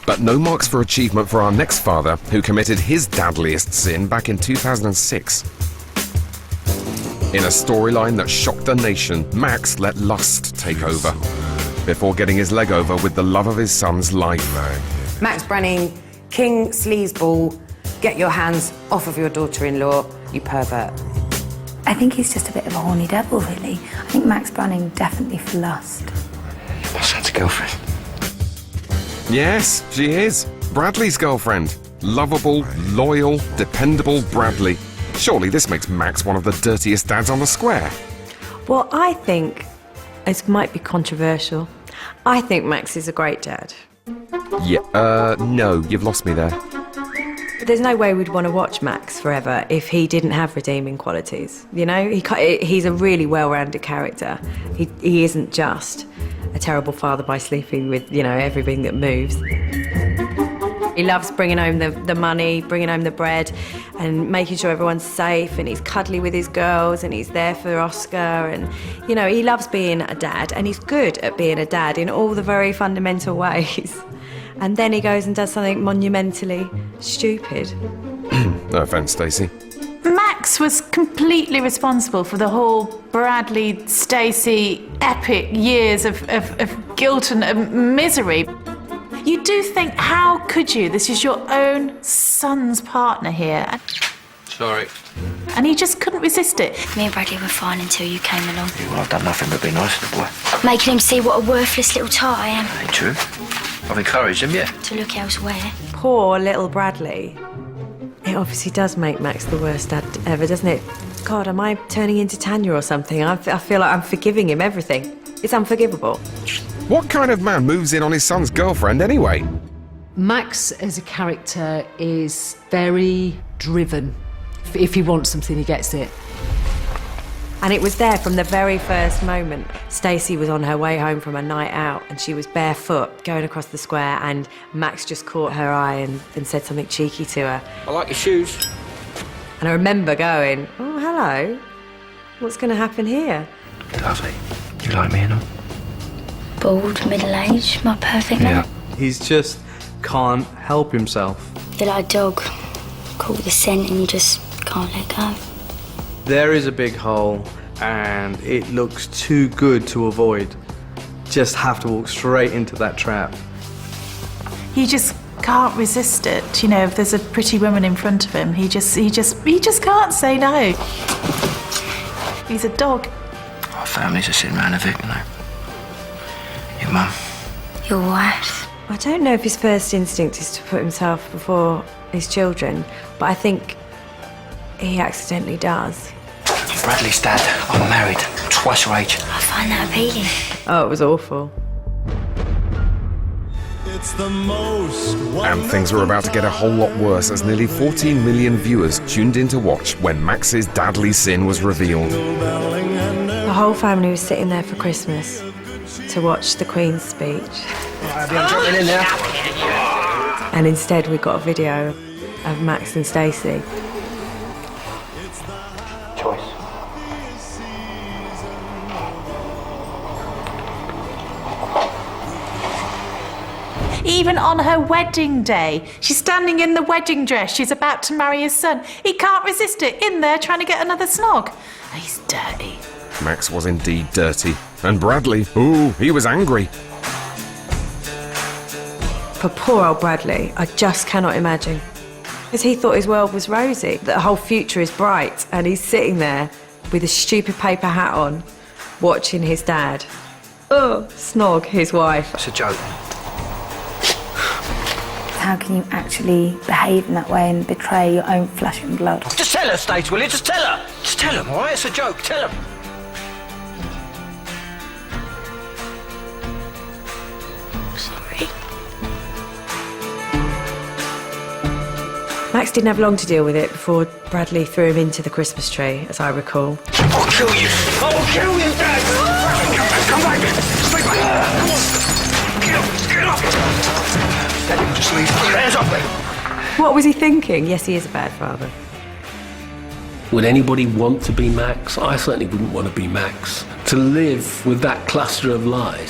But no marks for achievement for our next father, who committed his dadliest sin back in 2006. In a storyline that shocked the nation, Max let lust take over, before getting his leg over with the love of his son's life. Max Branning, King Sleazeball, get your hands off of your daughter-in-law, you pervert. I think he's just a bit of a horny devil, really. I think Max Branning definitely for lust. My son's girlfriend. Yes, she is. Bradley's girlfriend. Lovable, loyal, dependable Bradley. Surely this makes Max one of the dirtiest dads on the square. Well, I think, it might be controversial, I think Max is a great dad. Yeah, no, you've lost me there. There's no way we'd want to watch Max forever if he didn't have redeeming qualities. You know, he's a really well-rounded character. He isn't just a terrible father by sleeping with, you know, everything that moves. He loves bringing home the money, bringing home the bread, and making sure everyone's safe, and he's cuddly with his girls, and he's there for Oscar, and, you know, he loves being a dad, and he's good at being a dad in all the very fundamental ways. And then he goes and does something monumentally stupid. No offence, Stacey. Max was completely responsible for the whole Bradley-Stacey epic years of guilt and misery. You do think, how could you? This is your own son's partner here. Sorry. And he just couldn't resist it. Me and Bradley were fine until you came along. Yeah, well, I've done nothing but be nice to the boy. Making him see what a worthless little tart I am. Ain't true. I've encouraged him, yeah. To look elsewhere. Poor little Bradley. It obviously does make Max the worst dad ever, doesn't it? God, am I turning into Tanya or something? I feel like I'm forgiving him everything. It's unforgivable. What kind of man moves in on his son's girlfriend anyway? Max as a character is very driven. If he wants something, he gets it. And it was there from the very first moment. Stacey was on her way home from a night out and she was barefoot going across the square, and Max just caught her eye and said something cheeky to her. I like your shoes. And I remember going, oh, hello. What's going to happen here? Lovely. You like me and all? Bald, middle-aged, my perfect man. He's just can't help himself. You're like a dog, caught with the scent and you just can't let go. There is a big hole and it looks too good to avoid. Just have to walk straight into that trap. He just can't resist it. You know, if there's a pretty woman in front of him, he just can't say no. He's a dog. Our family's a sitting round a Vic, you know. Your mum. Your wife. I don't know if his first instinct is to put himself before his children, but I think he accidentally does. Bradley's dad. I'm married. Twice her age. I find that appealing. Oh, it was awful. And things are about to get a whole lot worse as nearly 14 million viewers tuned in to watch when Max's dadly sin was revealed. The whole family was sitting there for Christmas to watch the Queen's speech. And instead we got a video of Max and Stacey. Choice. Even on her wedding day, she's standing in the wedding dress. She's about to marry his son. He can't resist it, in there trying to get another snog. He's dirty. Max was indeed dirty. And Bradley, ooh, he was angry. For poor old Bradley, I just cannot imagine. Because he thought his world was rosy, that the whole future is bright, and he's sitting there with a stupid paper hat on, watching his dad, snog his wife. It's a joke. How can you actually behave in that way and betray your own flesh and blood? Just tell her, Stace, will you? Just tell her. Just tell him, all right? It's a joke. Tell him. Sorry. Max didn't have long to deal with it before Bradley threw him into the Christmas tree, as I recall. I'll kill you. I'll kill you, Dad. Come back. Stay back. Come on. Get up. Daddy, just leave. Hands up there. What was he thinking? Yes, he is a bad father. Would anybody want to be Max? I certainly wouldn't want to be Max. To live with that cluster of lies.